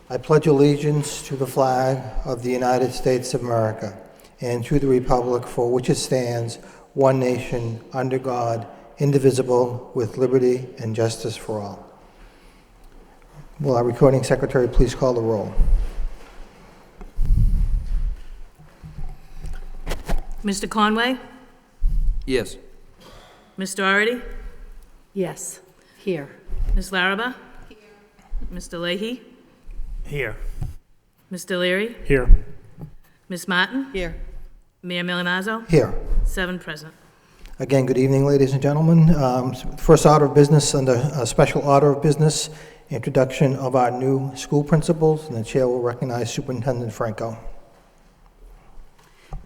I pledge allegiance to the flag of the United States of America and to the republic for which it stands, one nation, under God, indivisible, with liberty and justice for all. Will our recording secretary please call the roll? Mr. Conway? Yes. Ms. Doherty? Yes, here. Ms. Larraba? Here. Mr. Leahy? Here. Mr. Leary? Here. Ms. Martin? Here. Mayor Milanazzo? Here. 7 present. Again, good evening, ladies and gentlemen. First order of business under a special order of business, introduction of our new school principals, and the chair will recognize Superintendent Franco.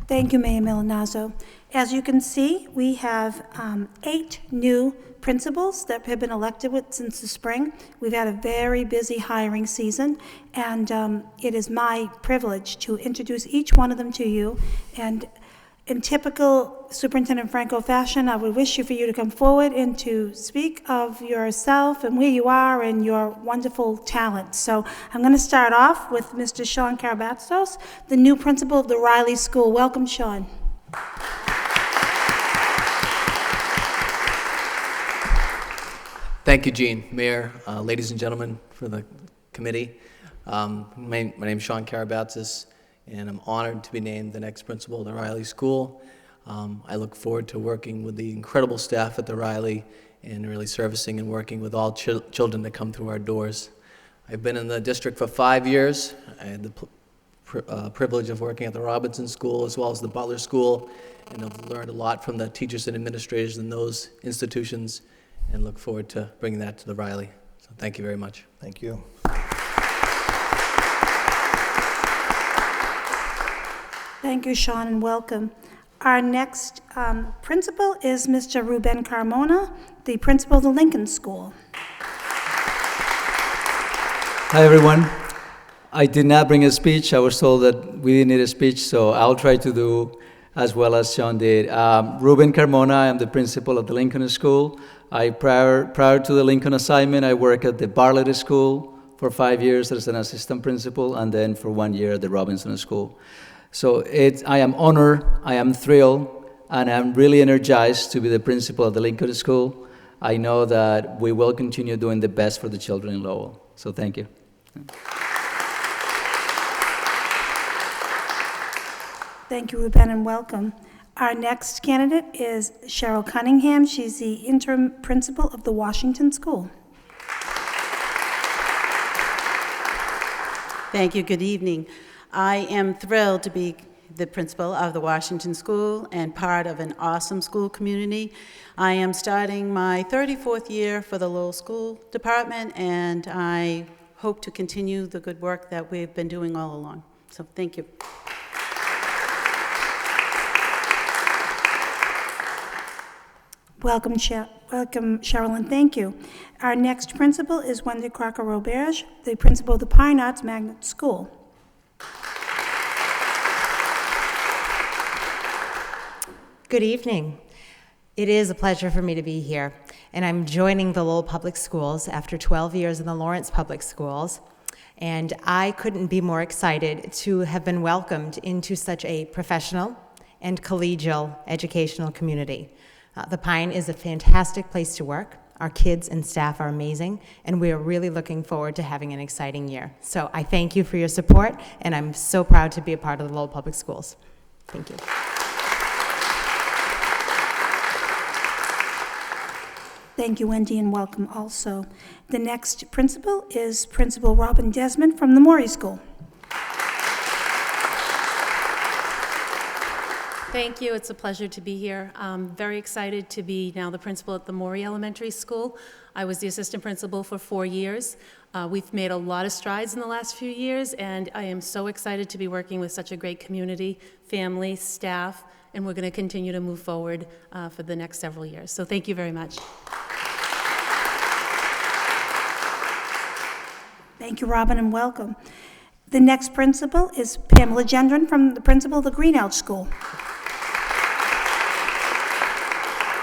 Thank you, Mayor Milanazzo. As you can see, we have 8 new principals that have been elected since the spring. We've had a very busy hiring season, and it is my privilege to introduce each one of them to you. And in typical Superintendent Franco fashion, I would wish for you to come forward and to speak of yourself and where you are and your wonderful talents. So I'm going to start off with Mr. Sean Karabatsos, the new principal of the Riley School. Welcome, Sean. Thank you, Jean. Mayor, ladies and gentlemen for the committee. My name is Sean Karabatsas, and I'm honored to be named the next principal of the Riley School. I look forward to working with the incredible staff at the Riley and really servicing and working with all children that come through our doors. I've been in the district for 5 years. I had the privilege of working at the Robinson School as well as the Butler School, and I've learned a lot from the teachers and administrators in those institutions, and look forward to bringing that to the Riley. So thank you very much. Thank you. Thank you, Sean, and welcome. Our next principal is Mr. Ruben Carmona, the principal of the Lincoln School. Hi, everyone. I did not bring a speech. I was told that we didn't need a speech, so I'll try to do as well as Sean did. Ruben Carmona, I am the principal of the Lincoln School. Prior to the Lincoln assignment, I worked at the Bartlett School for 5 years as an assistant principal, and then for 1 year at the Robinson School. So I am honored, I am thrilled, and I'm really energized to be the principal of the Lincoln School. I know that we will continue doing the best for the children in Lowell. So thank you. Thank you, Ruben, and welcome. Our next candidate is Cheryl Cunningham. She's the interim principal of the Washington School. Thank you. Good evening. I am thrilled to be the principal of the Washington School and part of an awesome school community. I am starting my 34th year for the Lowell School Department, and I hope to continue the good work that we've been doing all along. So thank you. Welcome, Cheryl, and thank you. Our next principal is Wendy Crocker-Roberge, the principal of the Pine Arts Magnet School. Good evening. It is a pleasure for me to be here, and I'm joining the Lowell Public Schools after 12 years in the Lawrence Public Schools, and I couldn't be more excited to have been welcomed into such a professional and collegial educational community. The Pine is a fantastic place to work. Our kids and staff are amazing, and we are really looking forward to having an exciting year. So I thank you for your support, and I'm so proud to be a part of the Lowell Public Schools. Thank you. Thank you, Wendy, and welcome also. The next principal is Principal Robin Desmond from the Morey School. Thank you. It's a pleasure to be here. I'm very excited to be now the principal at the Morey Elementary School. I was the assistant principal for 4 years. We've made a lot of strides in the last few years, and I am so excited to be working with such a great community, family, staff, and we're going to continue to move forward for the next several years. So thank you very much. Thank you, Robin, and welcome. The next principal is Pamela Gendron, from the principal of the Greenouch School.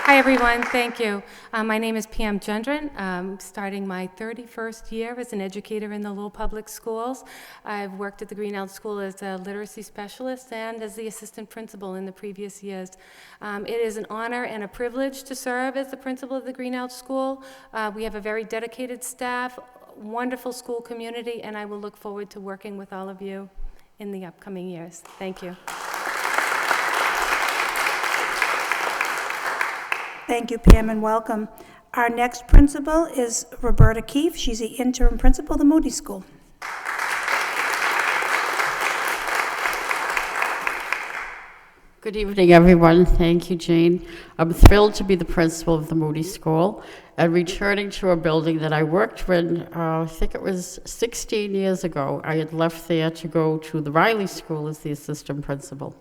Hi, everyone. Thank you. My name is Pam Gendron. I'm starting my 31st year as an educator in the Lowell Public Schools. I've worked at the Greenfield School as a literacy specialist and as the assistant principal in the previous years. It is an honor and a privilege to serve as the principal of the Greenfield School. We have a very dedicated staff, wonderful school community, and I will look forward to working with all of you in the upcoming years. Thank you. Thank you, Pam, and welcome. Our next principal is Roberta Keefe. She's the interim principal of the Moody School. Good evening, everyone. Thank you, Jane. I'm thrilled to be the principal of the Moody School and returning to a building that I worked in, I think it was 16 years ago. I had left there to go to the Riley School as the assistant principal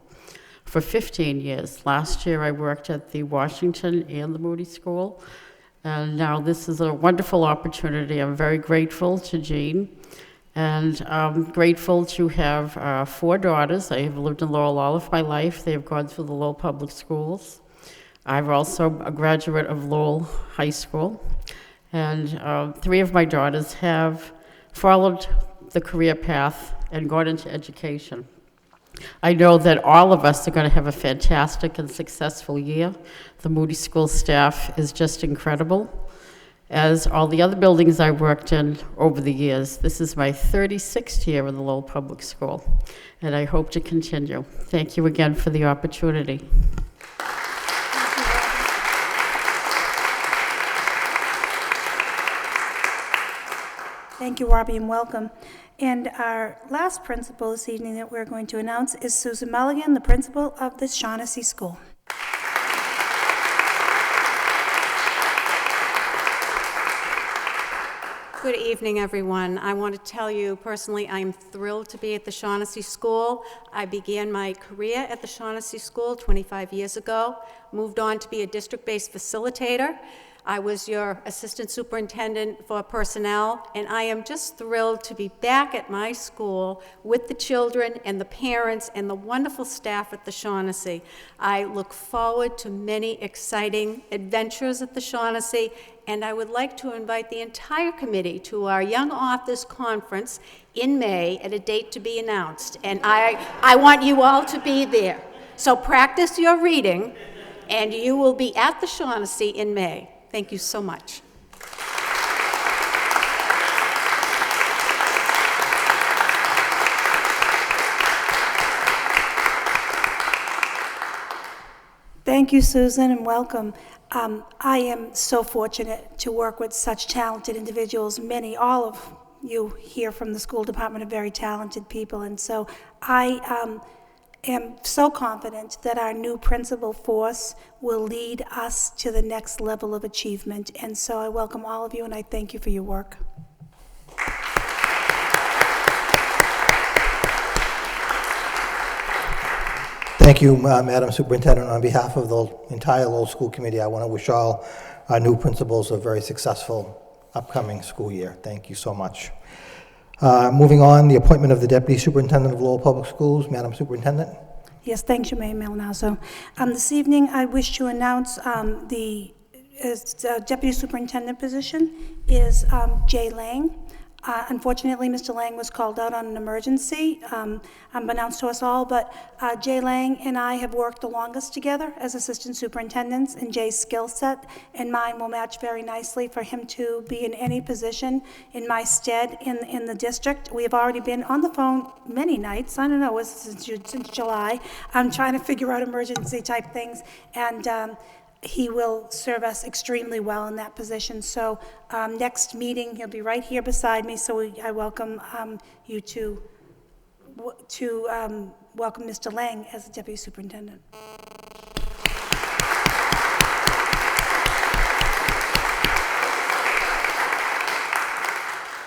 for 15 years. Last year, I worked at the Washington and the Moody School, and now this is a wonderful opportunity. I'm very grateful to Jean, and I'm grateful to have 4 daughters. I have lived in Lowell all of my life. They have gone through the Lowell Public Schools. I'm also a graduate of Lowell High School, and 3 of my daughters have followed the career path and gone into education. I know that all of us are going to have a fantastic and successful year. The Moody School staff is just incredible. As all the other buildings I worked in over the years, this is my 36th year in the Lowell Public School, and I hope to continue. Thank you again for the opportunity. Thank you, Robbie, and welcome. And our last principal this evening that we're going to announce is Susan Mulligan, the principal of the Shaughnessy School. Good evening, everyone. I want to tell you personally, I'm thrilled to be at the Shaughnessy School. I began my career at the Shaughnessy School 25 years ago, moved on to be a district-based facilitator. I was your assistant superintendent for personnel, and I am just thrilled to be back at my school with the children and the parents and the wonderful staff at the Shaughnessy. I look forward to many exciting adventures at the Shaughnessy, and I would like to invite the entire committee to our Young Authors Conference in May at a date to be announced, and I want you all to be there. So practice your reading, and you will be at the Shaughnessy in May. Thank you so much. Thank you, Susan, and welcome. I am so fortunate to work with such talented individuals. All of you here from the school department are very talented people, and so I am so confident that our new principal force will lead us to the next level of achievement. And so I welcome all of you, and I thank you for your work. Thank you, Madam Superintendent. On behalf of the entire Lowell School Committee, I want to wish all our new principals a very successful upcoming school year. Thank you so much. Moving on, the appointment of the Deputy Superintendent of Lowell Public Schools. Madam Superintendent. Yes, thanks, Mayor Malinazzo. This evening, I wish to announce the Deputy Superintendent position is Jay Lang. Unfortunately, Mr. Lang was called out on an emergency, unbeknownst to us all, but Jay Lang and I have worked the longest together as assistant superintendents, and Jay's skill set and mine will match very nicely for him to be in any position in my stead in the district. We have already been on the phone many nights, I don't know, since July, trying to figure out emergency type things, and he will serve us extremely well in that position. So next meeting, he'll be right here beside me, so I welcome you to welcome Mr. Lang as the Deputy Superintendent.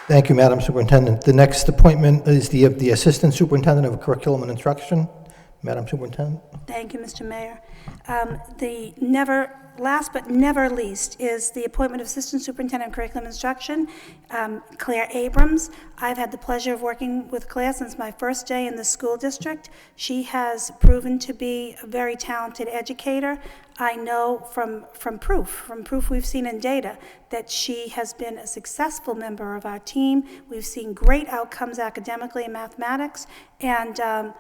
Thank you, Madam Superintendent. The next appointment is the Assistant Superintendent of Curriculum and Instruction. Madam Superintendent? Thank you, Mr. Mayor. The last but never least is the appointment of Assistant Superintendent of Curriculum Instruction, Claire Abrams. I've had the pleasure of working with Claire since my first day in the school district. She has proven to be a very talented educator. I know from proof we've seen in data, that she has been a successful member of our team. We've seen great outcomes academically in mathematics, and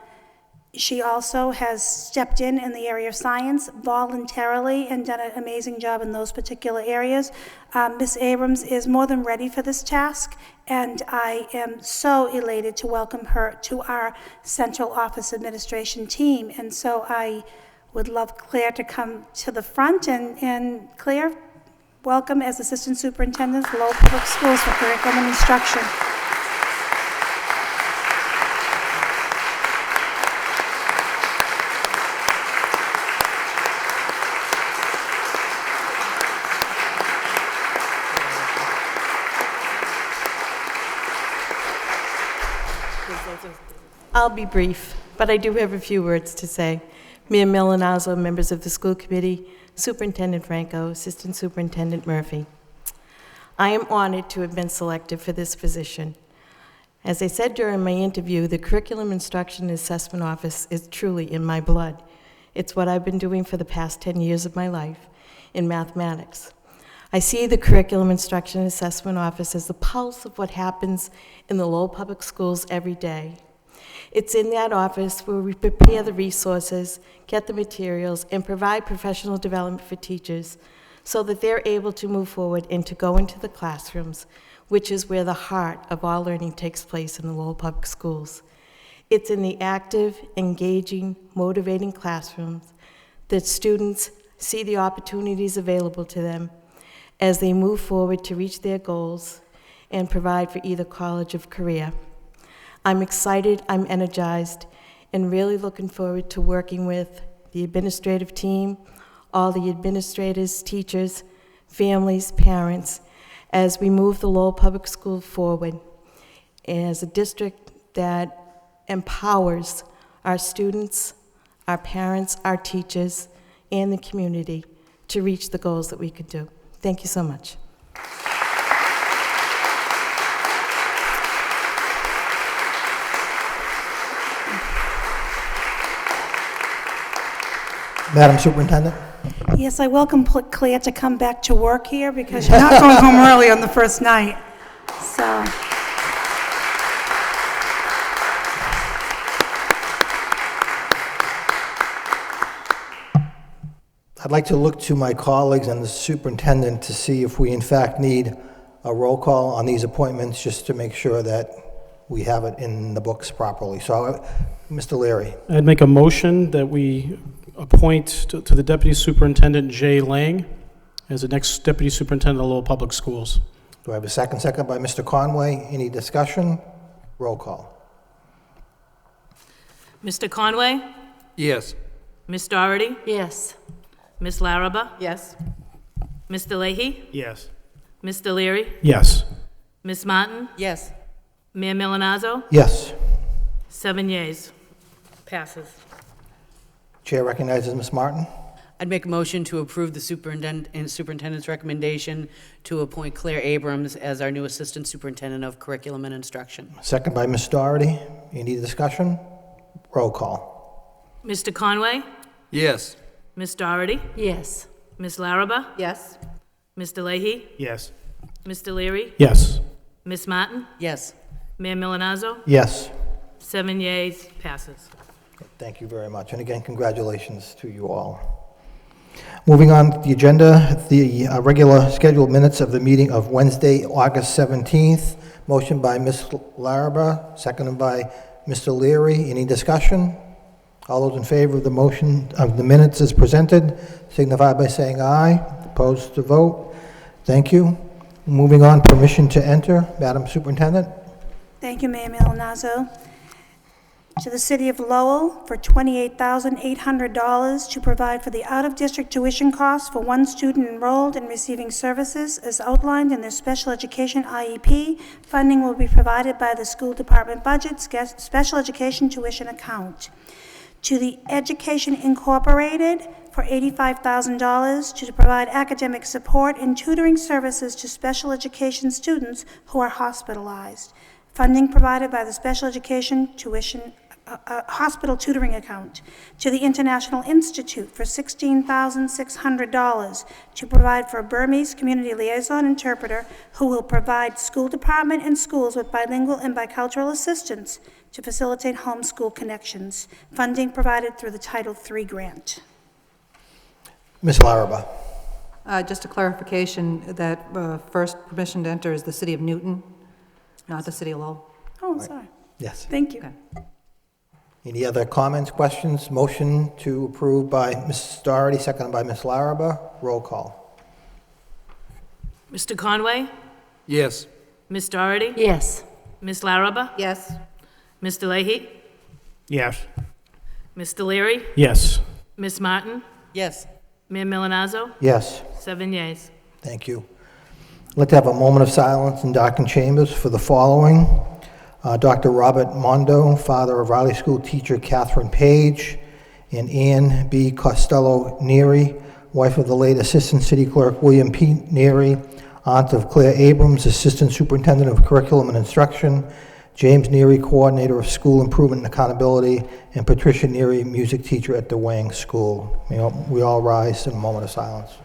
she also has stepped in the area of science voluntarily and done an amazing job in those particular areas. Ms. Abrams is more than ready for this task, and I am so elated to welcome her to our central office administration team. And so I would love Claire to come to the front. And Claire, welcome as Assistant Superintendent for Lowell Public Schools for Curriculum and Instruction. I'll be brief, but I do have a few words to say. Mayor Milanazzo, members of the school committee, Superintendent Franco, Assistant Superintendent Murphy. I am honored to have been selected for this position. As I said during my interview, the Curriculum Instruction and Assessment Office is truly in my blood. It's what I've been doing for the past 10 years of my life in mathematics. I see the Curriculum Instruction and Assessment Office as the pulse of what happens in the Lowell Public Schools every day. It's in that office where we prepare the resources, get the materials, and provide professional development for teachers so that they're able to move forward and to go into the classrooms, which is where the heart of all learning takes place in the Lowell Public Schools. It's in the active, engaging, motivating classrooms that students see the opportunities available to them as they move forward to reach their goals and provide for either college or career. I'm excited, I'm energized, and really looking forward to working with the administrative team, all the administrators, teachers, families, parents, as we move the Lowell Public School forward as a district that empowers our students, our parents, our teachers, and the community to reach the goals that we could do. Thank you so much. Madam Superintendent? Yes, I welcome Claire to come back to work here because you're not going home early on the first night. So, I'd like to look to my colleagues and the superintendent to see if we in fact need a roll call on these appointments, just to make sure that we have it in the books properly. So, Mr. Leary. I'd make a motion that we appoint to the Deputy Superintendent Jay Lang as the next Deputy Superintendent of Lowell Public Schools. Do I have a second? Second by Mr. Conway. Any discussion? Roll call. Mr. Conway? Yes. Ms. Doherty? Yes. Ms. Larraba? Yes. Mr. Leahy? Yes. Mr. Leary? Yes. Ms. Martin? Yes. Mayor Milanazzo? Yes. 7 yeas. Passes. Chair recognizes Ms. Martin. I'd make a motion to approve the superintendent's recommendation to appoint Claire Abrams as our new Assistant Superintendent of Curriculum and Instruction. Second by Ms. Doherty. Any discussion? Roll call. Mr. Conway? Yes. Ms. Doherty? Yes. Ms. Larraba? Yes. Mr. Leahy? Yes. Mr. Leary? Yes. Ms. Martin? Yes. Mayor Milanazzo? Yes. 7 yeas. Passes. Thank you very much. And again, congratulations to you all. Moving on to the agenda, the regular scheduled minutes of the meeting of Wednesday, August 17th. Motion by Ms. Larraba, seconded by Mr. Leary. Any discussion? All those in favor of the motion of the minutes as presented, signify by saying aye. Opposed to vote. Thank you. Moving on, permission to enter. Madam Superintendent. thank you, Mayor Milanazzo. To the City of Lowell for $28,800 to provide for the out-of-district tuition costs for one student enrolled and receiving services as outlined in their special education IEP. Funding will be provided by the school department budget special education tuition account. to the Education Incorporated for $85,000 to provide academic support and tutoring services to special education students who are hospitalized. Funding provided by the Special Education Tuition Hospital Tutoring Account. To the International Institute for $16,600 to provide for a Burmese community liaison interpreter who will provide school department and schools with bilingual and bicultural assistance to facilitate homeschool connections. Funding provided through the Title III grant. Ms. Larraba. Just a clarification that first permission to enter is the city of Newton, not the city of Lowell. Oh, sorry. Yes. Thank you. Okay. Any other comments, questions? Motion to approve by Mrs. Doherty, seconded by Ms. Larraba. Roll call. Mr. Conway? Yes. Ms. Doherty? Yes. Ms. Larraba? Yes. Mr. Leahy? Yes. Mr. Leary? Yes. Ms. Martin? Yes. Mayor Milonazo? Yes. 7 yeas. Thank you. I'd like to have a moment of silence in Darkened Chambers for the following. Dr. Robert Mondo, father of Riley School teacher Catherine Page, and Ann B. Costello Neary, wife of the late Assistant City Clerk William P. Neary, aunt of Claire Abrams, Assistant Superintendent of Curriculum and Instruction, James Neary, Coordinator of School Improvement and Accountability, and Patricia Neary, music teacher at the Wang School. We all rise in a moment of silence.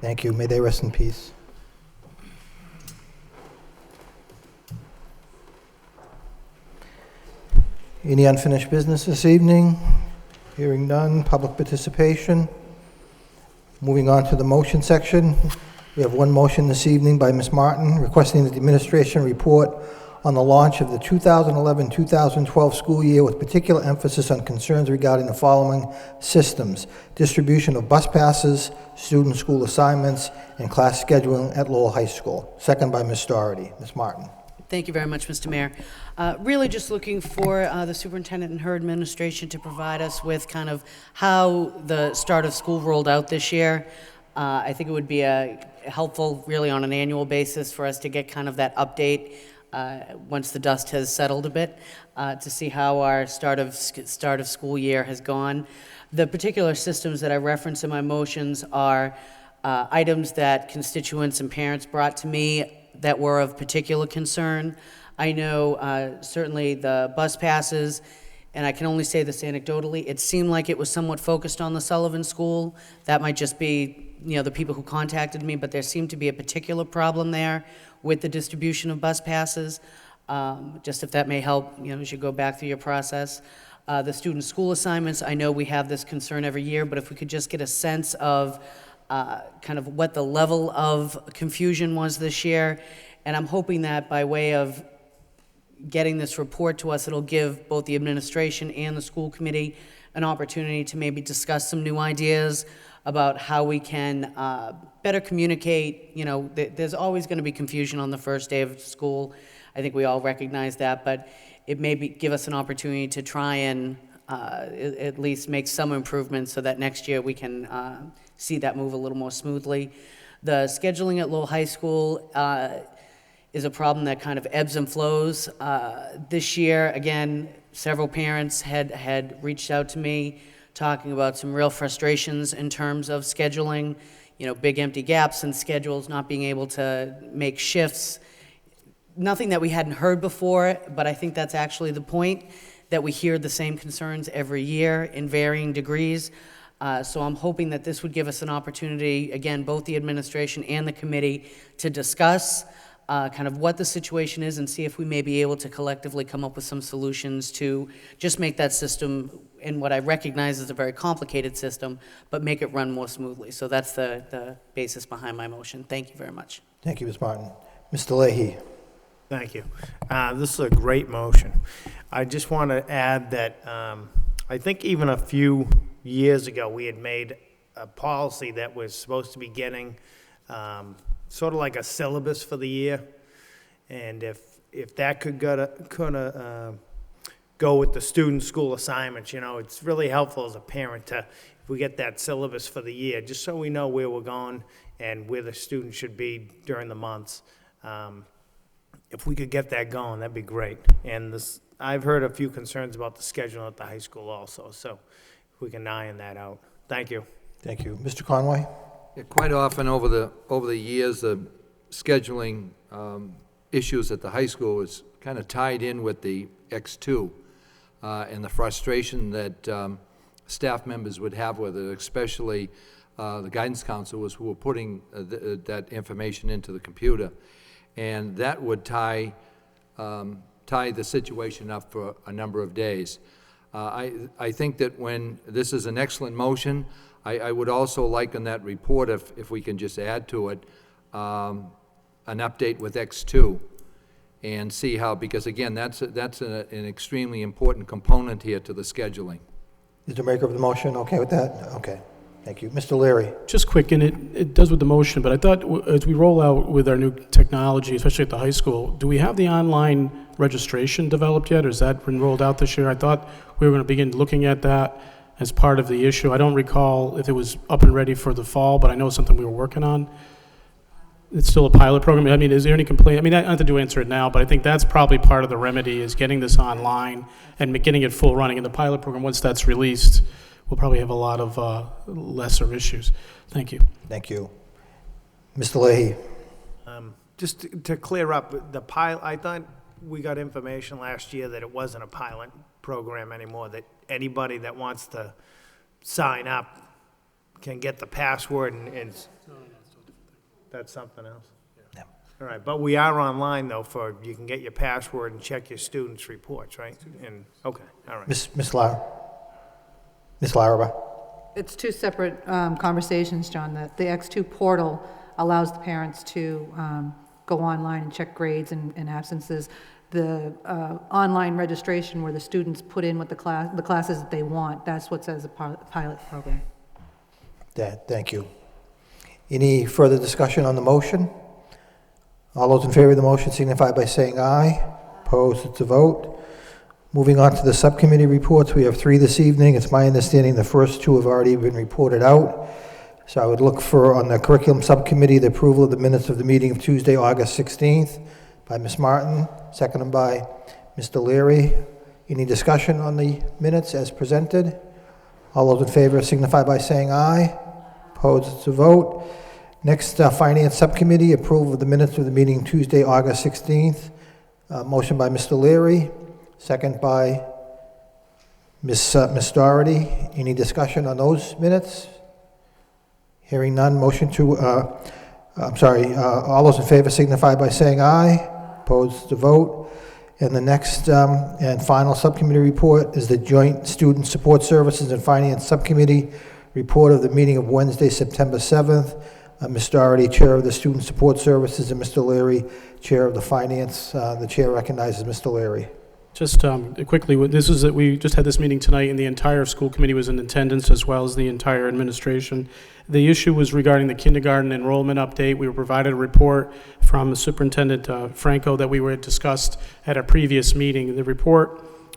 Thank you. May they rest in peace. Any unfinished business this evening? Hearing none. Public participation. Moving on to the motion section. We have one motion this evening by Ms. Martin requesting that the administration report on the launch of the 2011-2012 school year with particular emphasis on concerns regarding the following systems: distribution of bus passes, student school assignments, and class scheduling at Lowell High School. Second by Ms. Doherty. Ms. Martin. Thank you very much, Mr. Mayor. Really just looking for the superintendent and her administration to provide us with kind of how the start of school rolled out this year. I think it would be helpful really on an annual basis for us to get kind of that update once the dust has settled a bit, to see how our start of school year has gone. The particular systems that I reference in my motions are items that constituents and parents brought to me that were of particular concern. I know certainly the bus passes, and I can only say this anecdotally, it seemed like it was somewhat focused on the Sullivan School. That might just be, the people who contacted me, but there seemed to be a particular problem there with the distribution of bus passes. Just if that may help, as you go back through your process. The student school assignments, I know we have this concern every year, but if we could just get a sense of kind of what the level of confusion was this year. And I'm hoping that by way of getting this report to us, it'll give both the administration and the school committee an opportunity to maybe discuss some new ideas about how we can better communicate. There's always going to be confusion on the first day of school. I think we all recognize that, but it may give us an opportunity to try and at least make some improvements so that next year we can see that move a little more smoothly. The scheduling at Lowell High School is a problem that kind of ebbs and flows. This year, again, several parents had reached out to me talking about some real frustrations in terms of scheduling, big empty gaps in schedules, not being able to make shifts. Nothing that we hadn't heard before, but I think that's actually the point, that we hear the same concerns every year in varying degrees. So I'm hoping that this would give us an opportunity, again, both the administration and the committee, to discuss kind of what the situation is and see if we may be able to collectively come up with some solutions to just make that system, in what I recognize as a very complicated system, but make it run more smoothly. So that's the basis behind my motion. Thank you very much. Thank you, Ms. Martin. Mr. Leahy. Thank you. This is a great motion. I just want to add that I think even a few years ago we had made a policy that was supposed to be getting sort of like a syllabus for the year, and if that could go go with the student school assignments. You know, it's really helpful as a parent to, if we get that syllabus for the year, just so we know where we're going and where the student should be during the months. If we could get that going, that'd be great. And this, I've heard a few concerns about the schedule at the high school also, so if we can iron that out. Thank you. Thank you. Mr. Conway? Yeah, quite often over the years, the scheduling issues at the high school is kind of tied in with the X2 and the frustration that staff members would have with it, especially the guidance counselors who were putting that information into the computer. And that would tie the situation up for a number of days. I think that when this is an excellent motion, I would also like in that report, if we can just add to it, an update with X2 and see how, because again, that's an extremely important component here to the scheduling. Is the maker of the motion okay with that? Okay. Thank you. Mr. Leary? Just quick, and it does with the motion, but I thought as we roll out with our new technology, especially at the high school, do we have the online registration developed yet, or has that been rolled out this year? I thought we were going to begin looking at that as part of the issue. I don't recall if it was up and ready for the fall, but I know it's something we were working on. It's still a pilot program. I mean, is there any complaint? I mean, I don't have to answer it now, but I think that's probably part of the remedy is getting this online and getting it full running. In the pilot program, once that's released, we'll probably have a lot of lesser issues. Thank you. Thank you. Mr. Leahy? Just to clear up, the pilot, I thought we got information last year that it wasn't a pilot program anymore, that anybody that wants to sign up can get the password and that's something else? Yeah. All right, but we are online though you can get your password and check your students' reports, right? And, okay, all right. Ms. Larrabee? It's two separate conversations, John. The X2 portal allows the parents to go online and check grades and absences. The online registration where the students put in what the classes that they want, that's what says a pilot program. Thank you. Any further discussion on the motion? All those in favor of the motion signify by saying aye. Opposed, it's a vote. Moving on to the subcommittee reports, we have 3 this evening. It's my understanding the first 2 have already been reported out. So I would look for, on the curriculum subcommittee, the approval of the minutes of the meeting of Tuesday, August 16th by Ms. Martin, seconded by Mr. Leary. Any discussion on the minutes as presented? All those in favor signify by saying aye. Opposed, it's a vote. Next, Finance Subcommittee, approval of the minutes of the meeting Tuesday, August 16th. Motion by Mr. Leary, second by Ms. Doherty. Any discussion on those minutes? Hearing none, motion to, all those in favor signify by saying aye. Opposed, to vote. And the next and final subcommittee report is the Joint Student Support Services and Finance Subcommittee report of the meeting of Wednesday, September 7th. Ms. Doherty, Chair of the Student Support Services, and Mr. Leary, Chair of the Finance. The Chair recognizes Mr. Leary. Just quickly, we just had this meeting tonight, and the entire school committee was in attendance, as well as the entire administration. The issue was regarding the kindergarten enrollment update. We were provided a report from Superintendent Franco that we were discussed at a previous meeting.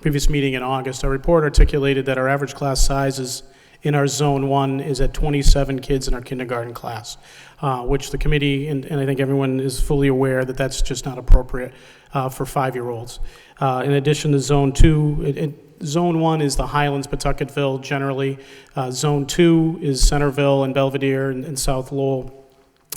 Previous meeting in August, our report articulated that our average class sizes in our Zone 1 is at 27 kids in our kindergarten class, which the committee, and I think everyone is fully aware that that's just not appropriate for 5-year-olds. In addition to Zone 2, Zone 1 is the Highlands, Pawtucketville generally. Zone 2 is Centerville and Belvedere and South Lowell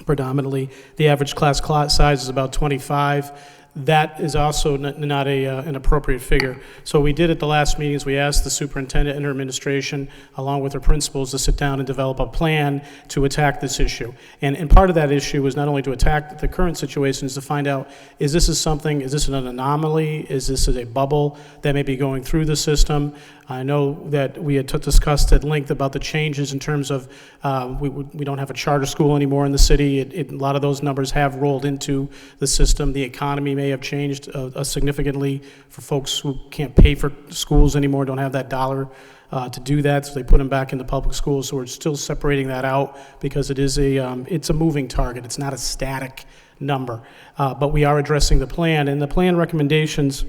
predominantly. The average class size is about 25. That is also not an appropriate figure. So what we did at the last meeting is we asked the superintendent and her administration, along with her principals, to sit down and develop a plan to attack this issue. And part of that issue was not only to attack the current situation, is to find out, is this an anomaly? Is this a bubble that may be going through the system? I know that we had discussed at length about the changes in terms of we don't have a charter school anymore in the city. A lot of those numbers have rolled into the system. The economy may have changed significantly for folks who can't pay for schools anymore, don't have that dollar to do that, so they put them back into public schools. So we're still separating that out because it's a moving target. It's not a static number, but we are addressing the plan, and the plan recommendations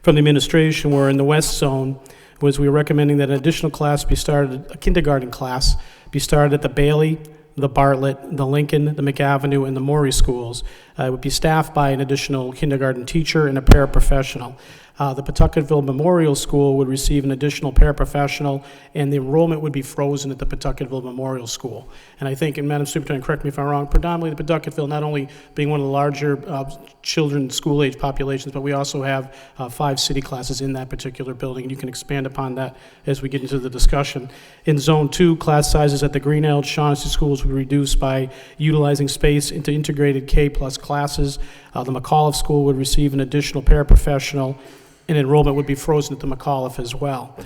from the administration were in the west zone was we were recommending that an additional class be started, a kindergarten class, be started at the Bailey, the Bartlett, the Lincoln, the McAvenue, and the Morey schools. It would be staffed by an additional kindergarten teacher and a paraprofessional. The Pawtuckettville Memorial School would receive an additional paraprofessional, and the enrollment would be frozen at the Pawtuckettville Memorial School. And I think, and Madam Superintendent, correct me if I'm wrong, predominantly the Pawtuckettville, not only being one of the larger children school-age populations, but we also have 5 city classes in that particular building, and you can expand upon that as we get into the discussion. In Zone 2, class sizes at the Greenfield Shaughnessy schools would be reduced by utilizing space into integrated K-plus classes. The McAuliffe School would receive an additional paraprofessional, and enrollment would be frozen at the McAuliffe as well.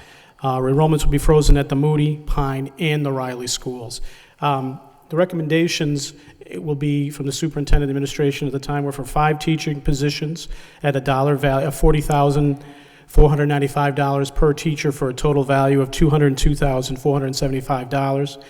Enrollments would be frozen at the Moody, Pine, and the Riley schools. The recommendations will be from the superintendent administration at the time were for 5 teaching positions at a dollar value of $40,495 per teacher for a total value of $202,475.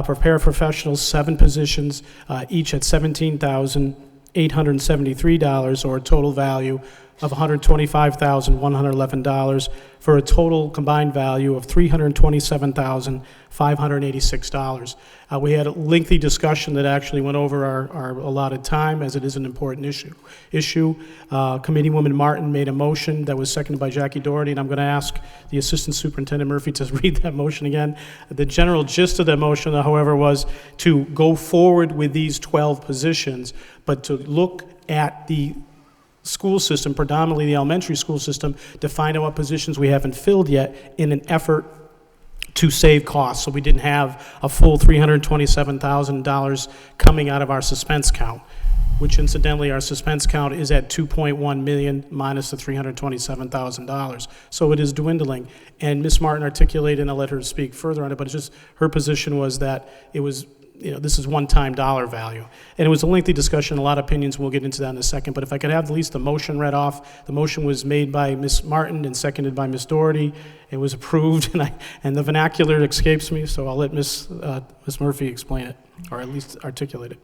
For paraprofessionals, 7 positions, each at $17,873 or a total value of $125,111 for a total combined value of $327,586. We had a lengthy discussion that actually went over our allotted time, as it is an important issue. Committeewoman Martin made a motion that was seconded by Jackie Doherty, and I'm going to ask the Assistant Superintendent Murphy to read that motion again. The general gist of that motion, however, was to go forward with these 12 positions, but to look at the school system, predominantly the elementary school system, to find out what positions we haven't filled yet in an effort to save costs. So we didn't have a full $327,000 coming out of our suspense count, which incidentally our suspense count is at $2.1 million minus the $327,000. So it is dwindling. And Ms. Martin articulated, and I'll let her speak further on it, but it's just her position was that it was, this is one-time dollar value. And it was a lengthy discussion, a lot of opinions, and we'll get into that in a second. But if I could have at least the motion read off. The motion was made by Ms. Martin and seconded by Ms. Doherty. It was approved, and the vernacular escapes me, so I'll let Ms. Murphy explain it, or at least articulate it.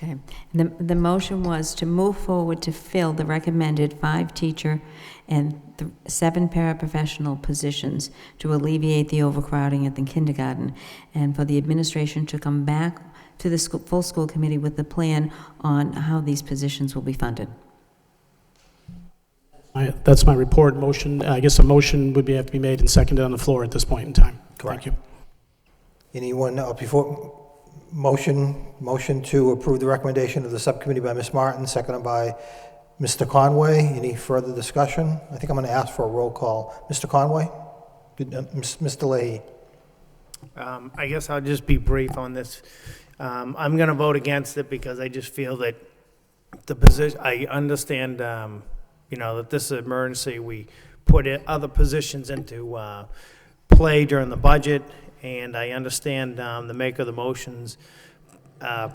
Okay. The motion was to move forward to fill the recommended 5 teacher and 7 paraprofessional positions to alleviate the overcrowding at the kindergarten, and for the administration to come back to the full school committee with the plan on how these positions will be funded. That's my report. Motion. I guess a motion would have to be made and seconded on the floor at this point in time. Correct. Thank you. Anyone before motion to approve the recommendation of the subcommittee by Ms. Martin, seconded by Mr. Conway. Any further discussion? I think I'm going to ask for a roll call. Mr. Conway? Mr. Leahy? I guess I'll just be brief on this. I'm going to vote against it because I just feel that the position, I understand, that this is an emergency. We put other positions into play during the budget, and I understand the maker of the motions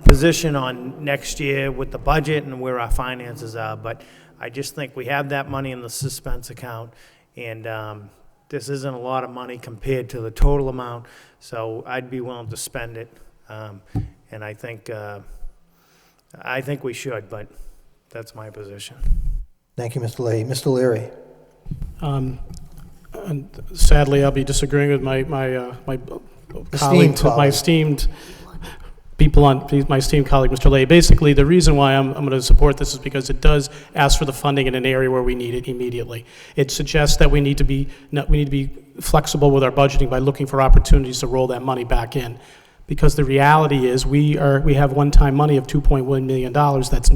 position on next year with the budget and where our finances are, but I just think we have that money in the suspense account, and this isn't a lot of money compared to the total amount, so I'd be willing to spend it, and I think we should, but that's my position. Thank you, Mr. Leahy. Mr. Leary? And sadly, I'll be disagreeing with my colleague, my esteemed people on my esteemed colleague, Mr. Leahy. Basically, the reason why I'm going to support this is because it does ask for the funding in an area where we need it immediately. It suggests that we need to be flexible with our budgeting by looking for opportunities to roll that money back in. Because the reality is we have one-time money of $2.1 million that's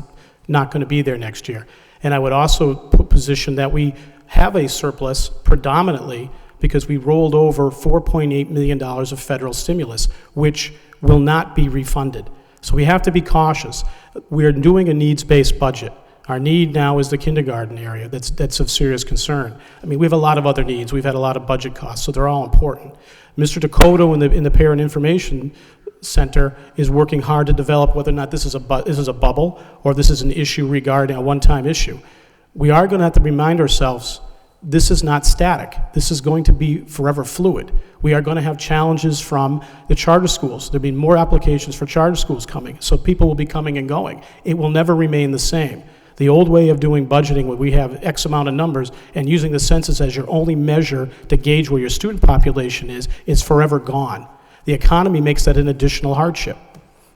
not going to be there next year. And I would also position that we have a surplus predominantly because we rolled over $4.8 million of federal stimulus, which will not be refunded. So we have to be cautious. We're doing a needs-based budget. Our need now is the kindergarten area. That's of serious concern. I mean, we have a lot of other needs. We've had a lot of budget costs, so they're all important. Mr. Dakota in the Parent Information Center is working hard to develop whether or not this is a bubble or this is an issue regarding a one-time issue. We are going to have to remind ourselves this is not static. This is going to be forever fluid. We are going to have challenges from the charter schools. There'll be more applications for charter schools coming, so people will be coming and going. It will never remain the same. The old way of doing budgeting, where we have X amount of numbers, and using the census as your only measure to gauge where your student population is forever gone. The economy makes that an additional hardship.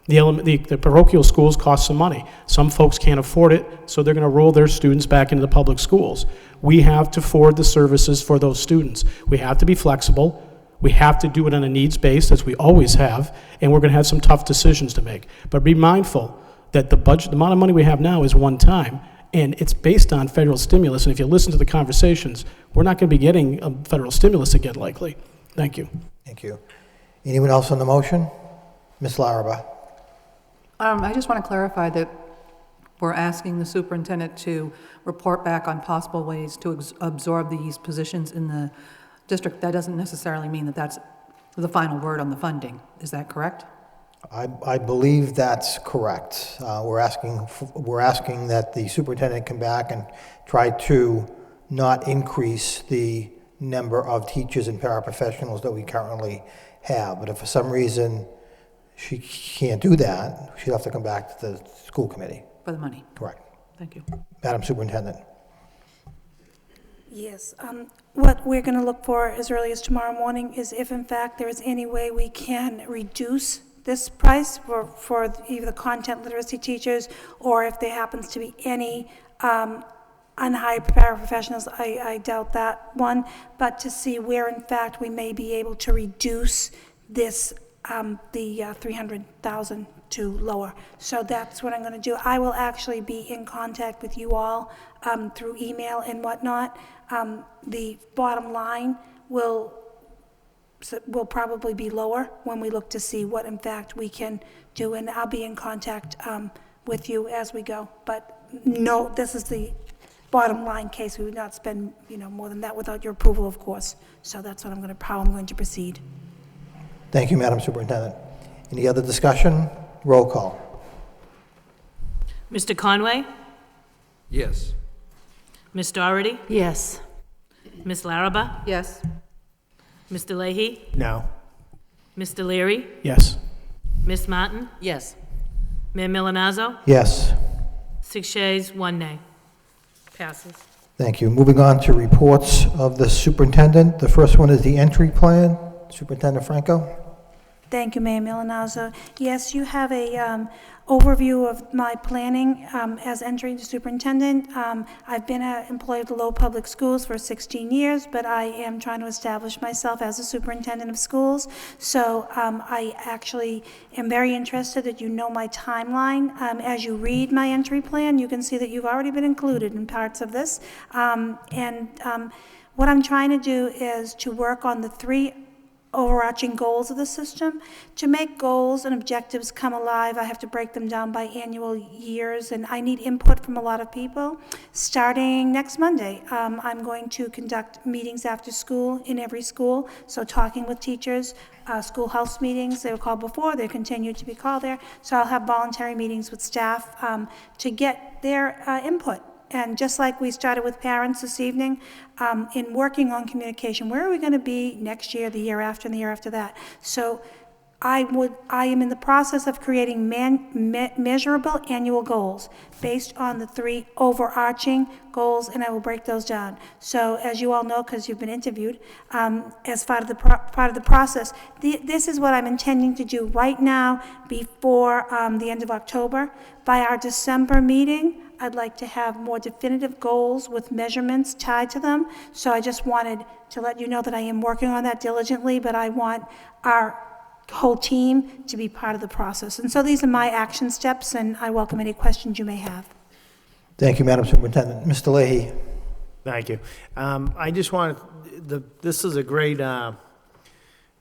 The parochial schools cost some money. Some folks can't afford it, so they're going to roll their students back into the public schools. We have to forward the services for those students. We have to be flexible. We have to do it on a needs base, as we always have, and we're going to have some tough decisions to make. But be mindful that the budget, the amount of money we have now is one time, and it's based on federal stimulus. And if you listen to the conversations, we're not going to be getting a federal stimulus again, likely. Thank you. Thank you. Anyone else on the motion? Ms. Larraba. I just want to clarify that we're asking the superintendent to report back on possible ways to absorb these positions in the district. That doesn't necessarily mean that that's the final word on the funding. Is that correct? I believe that's correct. We're asking that the superintendent come back and try to not increase the number of teachers and paraprofessionals that we currently have. But if for some reason she can't do that, she'll have to come back to the school committee. For the money? Correct. Thank you. Madam Superintendent. Yes. What we're going to look for as early as tomorrow morning is if, in fact, there is any way we can reduce this price for either the content literacy teachers, or if there happens to be any unhired paraprofessionals. I doubt that one, but to see where, in fact, we may be able to reduce this, the 300,000 to lower. So that's what I'm going to do. I will actually be in contact with you all through email and whatnot. The bottom line will probably be lower when we look to see what, in fact, we can do, and I'll be in contact with you as we go. But no, this is the bottom line case. We would not spend, more than that without your approval, of course. So that's what how I'm going to proceed. Thank you, Madam Superintendent. Any other discussion? Roll call. Mr. Conway? Yes. Ms. Doherty? Yes. Ms. Larraba? Yes. Mr. Leahy? No. Mr. Leary? Yes. Ms. Martin? Yes. Mayor Milanazzo? Yes. 6 yeas, 1 nay. Passes. Thank you. Moving on to reports of the superintendent. The first one is the entry plan. Superintendent Franco. Thank you, Mayor Milanazzo. Yes, you have a overview of my planning as entering the superintendent. I've been an employee of the Lowell Public Schools for 16 years, but I am trying to establish myself as a superintendent of schools. So I actually am very interested that you know my timeline. As you read my entry plan, you can see that you've already been included in parts of this. What I'm trying to do is to work on the 3 overarching goals of the system. To make goals and objectives come alive, I have to break them down by annual years, and I need input from a lot of people. Starting next Monday, I'm going to conduct meetings after school in every school, so talking with teachers, schoolhouse meetings, they were called before, they continue to be called there, so I'll have voluntary meetings with staff to get their input. And just like we started with parents this evening, in working on communication, where are we going to be next year, the year after, and the year after that? So I am in the process of creating measurable annual goals based on the 3 overarching goals, and I will break those down. So as you all know, because you've been interviewed, as part of the process, this is what I'm intending to do right now before the end of October. By our December meeting, I'd like to have more definitive goals with measurements tied to them. So I just wanted to let you know that I am working on that diligently, but I want our whole team to be part of the process. And so these are my action steps, and I welcome any questions you may have. Thank you, Madam Superintendent. Mr. Leahy. Thank you. I just wanted, this is a great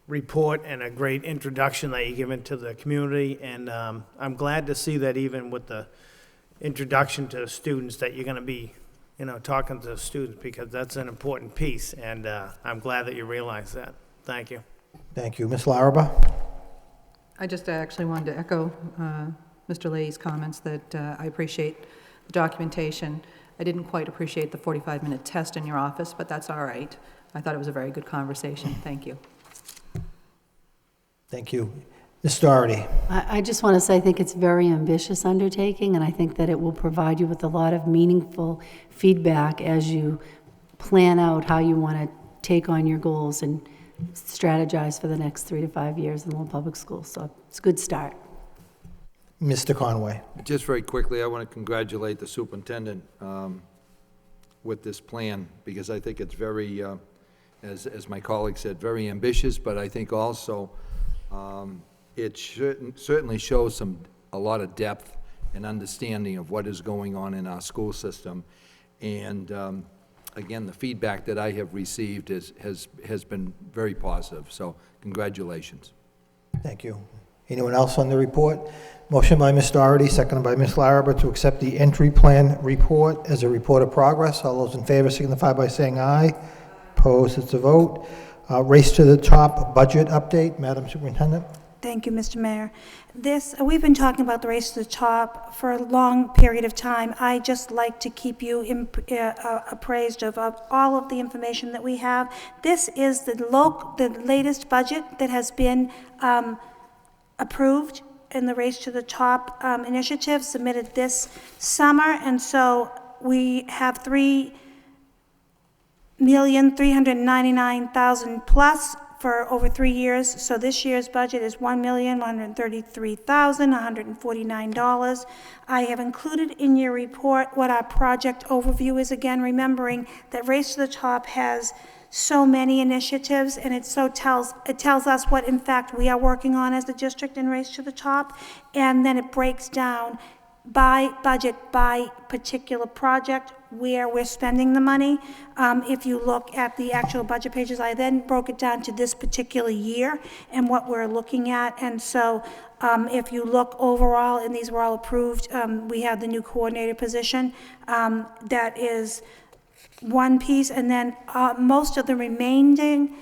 report and a great introduction that you're giving to the community, and I'm glad to see that even with the introduction to students that you're going to be, talking to the students, because that's an important piece, and I'm glad that you realize that. Thank you. Thank you. Ms. Larraba? I just actually wanted to echo Mr. Leahy's comments that I appreciate the documentation. I didn't quite appreciate the 45-minute test in your office, but that's all right. I thought it was a very good conversation. Thank you. Thank you. Ms. Doherty. I just want to say I think it's a very ambitious undertaking, and I think that it will provide you with a lot of meaningful feedback as you plan out how you want to take on your goals and strategize for the next 3 to 5 years in Lowell Public Schools. So it's a good start. Mr. Conway. Just very quickly, I want to congratulate the superintendent with this plan, because I think it's very, as my colleague said, very ambitious, but I think also it certainly shows a lot of depth and understanding of what is going on in our school system. And again, the feedback that I have received has been very positive. So congratulations. Thank you. Anyone else on the report? Motion by Ms. Doherty, seconded by Ms. Larrabee to accept the entry plan report as a report of progress. All those in favor signify by saying aye. Opposed, it's a vote. Race to the top budget update. Madam Superintendent. Thank you, Mr. Mayor. We've been talking about the race to the top for a long period of time. I just like to keep you appraised of all of the information that we have. This is the latest budget that has been approved in the Race to the Top initiative, submitted this summer, and so we have $3,399,000 plus for over 3 years. So this year's budget is $1,133,149. I have included in your report what our project overview is, again, remembering that Race to the Top has so many initiatives, and it tells us what, in fact, we are working on as a district in Race to the Top, and then it breaks down by budget, by particular project, where we're spending the money. If you look at the actual budget pages, I then broke it down to this particular year and what we're looking at. And so if you look overall, and these were all approved, we have the new coordinator position. That is one piece, and then most of the remaining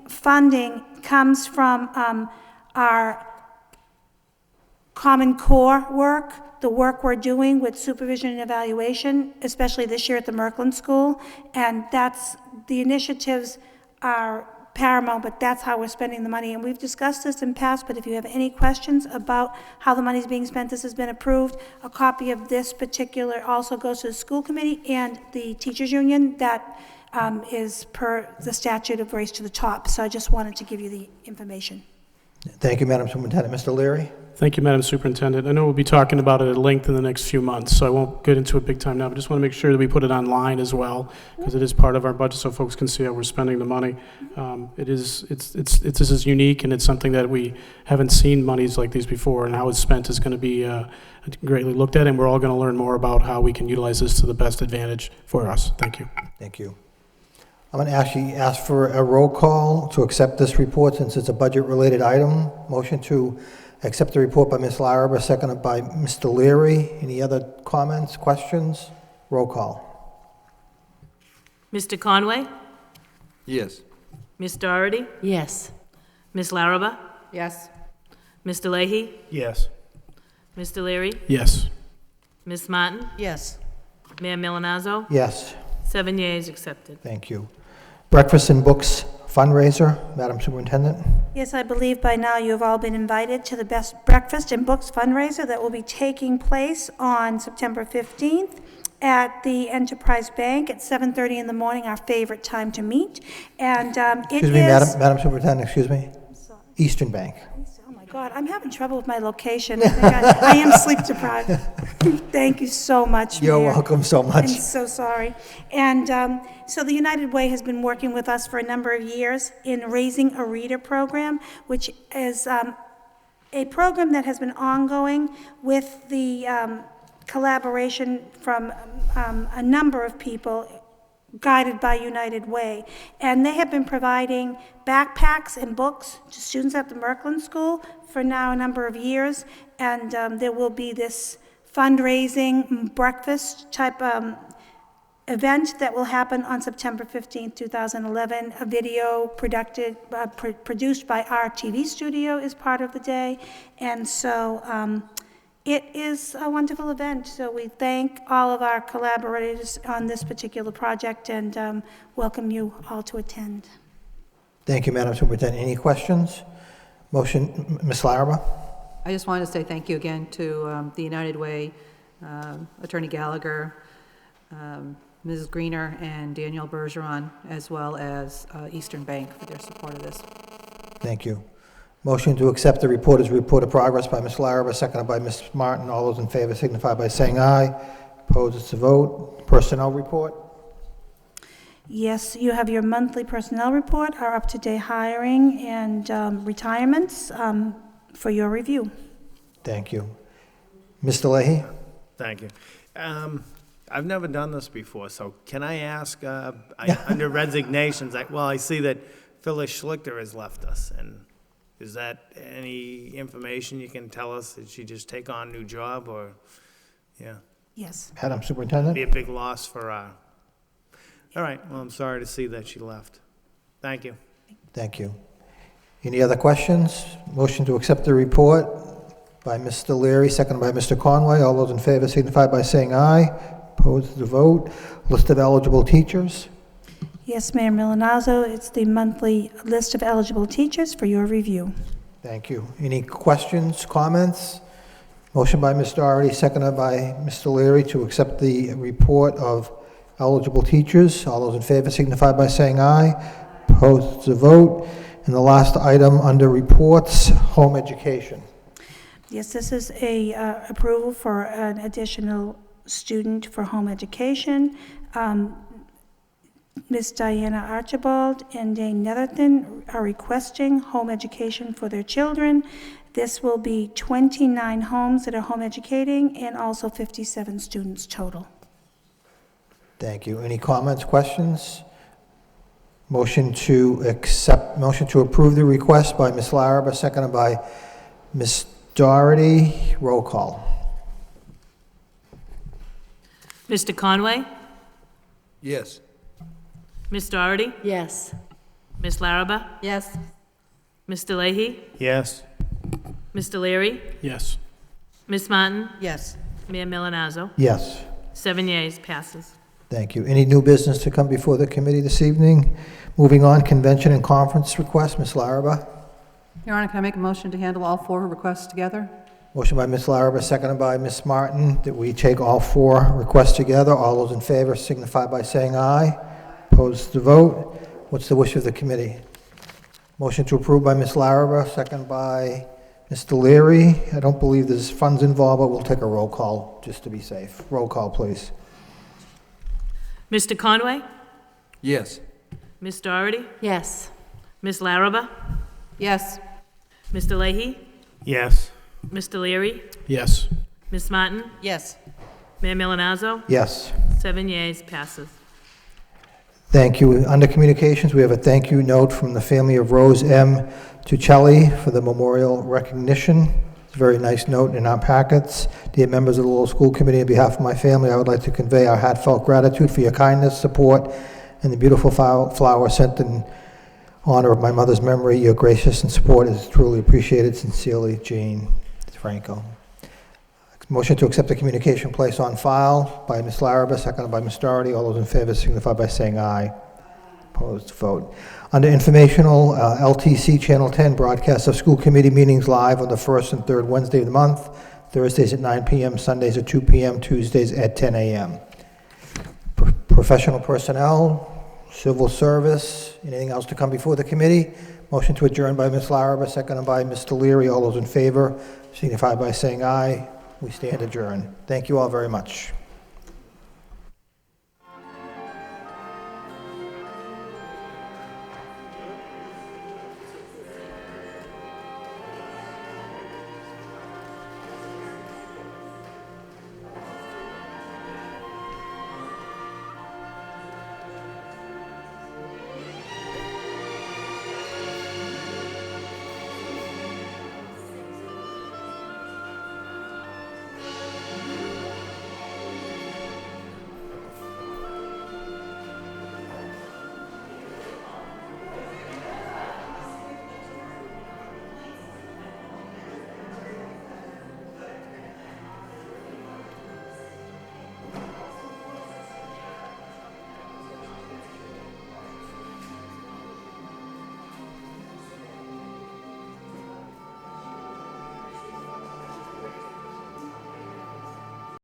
funding comes from our Common Core work, the work we're doing with supervision and evaluation, especially this year at the Merkland School, and the initiatives are paramount, but that's how we're spending the money. And we've discussed this in past, but if you have any questions about how the money's being spent, this has been approved. A copy of this particular also goes to the school committee and the teachers union. That is per the statute of Race to the Top. So I just wanted to give you the information. Thank you, Madam Superintendent. Mr. Leary. Thank you, Madam Superintendent. I know we'll be talking about it at length in the next few months, so I won't get into it big time now, but just want to make sure that we put it online as well, because it is part of our budget so folks can see how we're spending the money. This is unique, and it's something that we haven't seen monies like these before, and how it's spent is going to be greatly looked at, and we're all going to learn more about how we can utilize this to the best advantage for us. Thank you. Thank you. I'm going to actually ask for a roll call to accept this report since it's a budget-related item. Motion to accept the report by Ms. Larrabee, seconded by Mr. Leary. Any other comments, questions? Roll call. Mr. Conway? Yes. Ms. Doherty? Yes. Ms. Larrabee? Yes. Mr. Leahy? Yes. Mr. Leary? Yes. Ms. Martin? Yes. Mayor Milanazzo? Yes. 7 yeas accepted. Thank you. Breakfast and Books fundraiser, Madam Superintendent. Yes, I believe by now you have all been invited to the Best Breakfast and Books fundraiser that will be taking place on September 15th at the Enterprise Bank at 7:30 in the morning, our favorite time to meet. And Excuse me, Madam Superintendent, excuse me. Eastern Bank. Oh my God, I'm having trouble with my location. I am sleep deprived. Thank you so much, You're Mayor. welcome so much. I'm so sorry. And so the United Way has been working with us for a number of years in Raising a Reader program, which is a program that has been ongoing with the collaboration from a number of people guided by United Way. And they have been providing backpacks and books to students at the Merkland School for now a number of years. And there will be this fundraising breakfast type event that will happen on September 15th, 2011. A video produced by our TV studio is part of the day. And so it is a wonderful event. So we thank all of our collaborators on this particular project and welcome you all to attend. Thank you, Madam Superintendent. Any questions? Motion, Ms. Larraba? I just wanted to say thank you again to the United Way, Attorney Gallagher, Mrs. Greener, and Danielle Bergeron, as well as Eastern Bank for their support of this. Thank you. Motion to accept the report as report of progress by Ms. Larraba, seconded by Ms. Martin. All those in favor signify by saying aye. Opposed, it's a vote. Personnel report? Yes, you have your monthly personnel report, our up-to-date hiring and retirements for your review. Thank you. Mr. Leahy? Thank you. I've never done this before, so can I ask, under resignations, I see that Phyllis Schlichter has left us, and is that any information you can tell us? Did she just take on a new job, or, yeah? Yes. Madam Superintendent? Be a big loss for, all right, well, I'm sorry to see that she left. Thank you. Thank you. Any other questions? Motion to accept the report by Mr. Leary, seconded by Mr. Conway. All those in favor signify by saying aye. Opposed, the vote. List of eligible teachers? Yes, Mayor Milanazzo, it's the monthly list of eligible teachers for your review. Thank you. Any questions, comments? Motion by Ms. Doherty, seconded by Mr. Leary to accept the report of eligible teachers. All those in favor signify by saying aye. Opposed, the vote. And the last item under reports, home education. Yes, this is a approval for an additional student for home education. Ms. Diana Archibald and Dane Netherton are requesting home education for their children. This will be 29 homes that are home educating and also 57 students total. Thank you. Any comments, questions? Motion to approve the request by Ms. Larraba, seconded by Ms. Doherty. Roll call. Mr. Conway? Yes. Ms. Doherty? Yes. Ms. Larraba? Yes. Mr. Leahy? Yes. Mr. Leary? Yes. Ms. Martin? Yes. Mayor Milanazzo? Yes. 7 yeas, passes. Thank you. Any new business to come before the committee this evening? Moving on, convention and conference request. Ms. Larraba? Your Honor, can I make a motion to handle all 4 requests together? Motion by Ms. Larraba, seconded by Ms. Martin, that we take all 4 requests together. All those in favor signify by saying aye. Opposed to vote. What's the wish of the committee? Motion to approve by Ms. Larraba, seconded by Mr. Leary. I don't believe there's funds involved, but we'll take a roll call just to be safe. Roll call, please. Mr. Conway? Yes. Ms. Doherty? Yes. Ms. Larraba? Yes. Mr. Leahy? Yes. Mr. Leary? Yes. Ms. Martin? Yes. Mayor Milanazzo? Yes. 7 yeas, passes. Thank you. Under communications, we have a thank you note from the family of Rose M. Tuccelli for the memorial recognition. It's a very nice note in our packets. Dear members of the Lowell School Committee, on behalf of my family, I would like to convey our heartfelt gratitude for your kindness, support, and the beautiful flower sent in honor of my mother's memory. Your gracious and support is truly appreciated. Sincerely, Jane Franco. Motion to accept the communication placed on file by Ms. Larraba, seconded by Ms. Doherty. All those in favor signify by saying aye. Opposed, vote. Under informational, LTC Channel 10 broadcasts of school committee meetings live on the first and third Wednesday of the month, Thursdays at 9 p.m., Sundays at 2 p.m., Tuesdays at 10 a.m. Professional personnel, civil service, anything else to come before the committee? Motion to adjourn by Ms. Larraba, seconded by Mr. Leary. All those in favor signify by saying aye. We stand adjourned. Thank you all very much.